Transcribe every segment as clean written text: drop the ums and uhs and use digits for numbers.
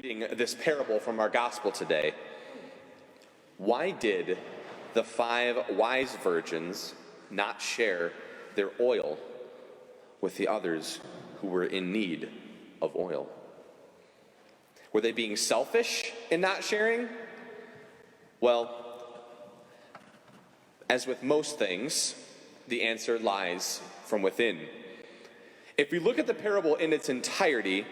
reading this parable from our gospel today, why did the 5 wise virgins not share their oil with the others who were in need of oil? Were they being selfish in not sharing? Well, as with most things, the answer lies from within. If we look at the parable in its entirety,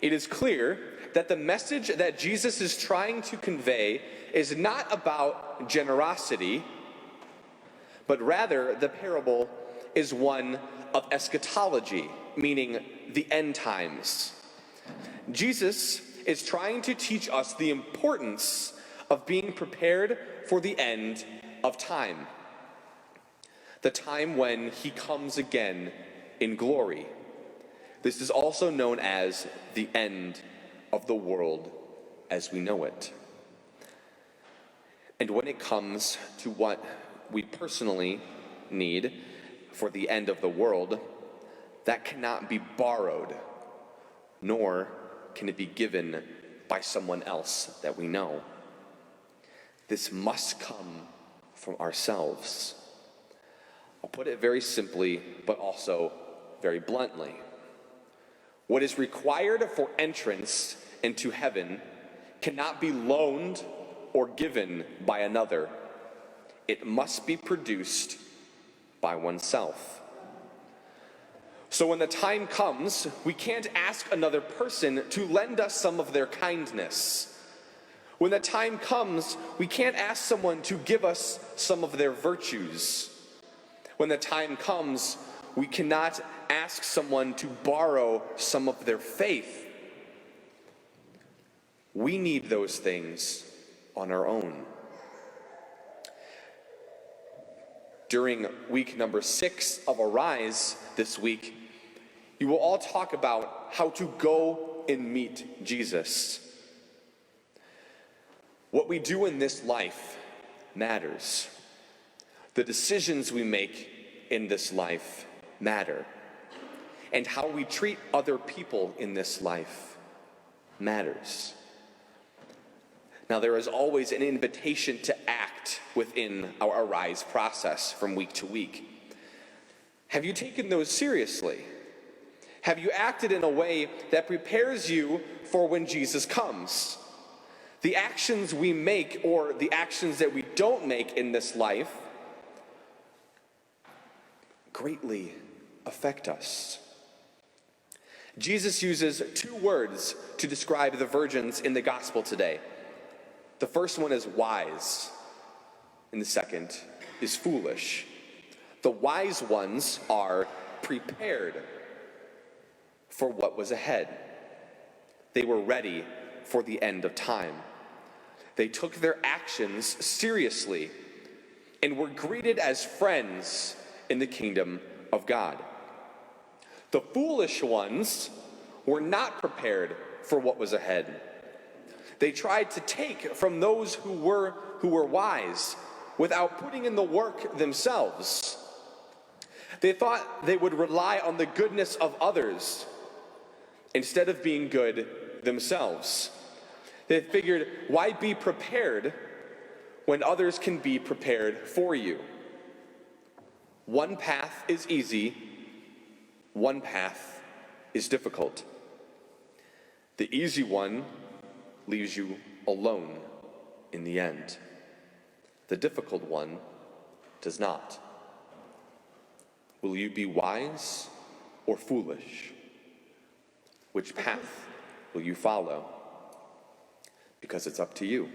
it is clear that the message that Jesus is trying to convey is not about generosity, but rather the parable is one of eschatology, meaning the end times. Jesus is trying to teach us the importance of being prepared for the end of time, the time when he comes again in glory. This is also known as the end of the world as we know it. And when it comes to what we personally need for the end of the world, that cannot be borrowed, nor can it be given by someone else that we know. This must come from ourselves. I'll put it very simply, but also very bluntly. What is required for entrance into heaven cannot be loaned or given by another. It must be produced by oneself. So when the time comes, we can't ask another person to lend us some of their kindness. When the time comes, we can't ask someone to give us some of their virtues. When the time comes, we cannot ask someone to borrow some of their faith. We need those things on our own. During week number 6 of Arise this week, you will all talk about how to go and meet Jesus. What we do in this life matters. The decisions we make in this life matter. And how we treat other people in this life matters. Now, there is always an invitation to act within our Arise process from week to week. Have you taken those seriously? Have you acted in a way that prepares you for when Jesus comes? The actions we make or the actions that we don't make in this life greatly affect us. Jesus uses 2 words to describe the virgins in the gospel today. The first one is wise, and the second is foolish. The wise ones are prepared for what was ahead. They were ready for the end of time. They took their actions seriously and were greeted as friends in the kingdom of God. The foolish ones were not prepared for what was ahead. They tried to take from those who were wise without putting in the work themselves. They thought they would rely on the goodness of others instead of being good themselves. They figured, why be prepared when others can be prepared for you? One path is easy, one path is difficult. The easy one leaves you alone in the end. The difficult one does not. Will you be wise or foolish? Which path will you follow? Because it's up to you.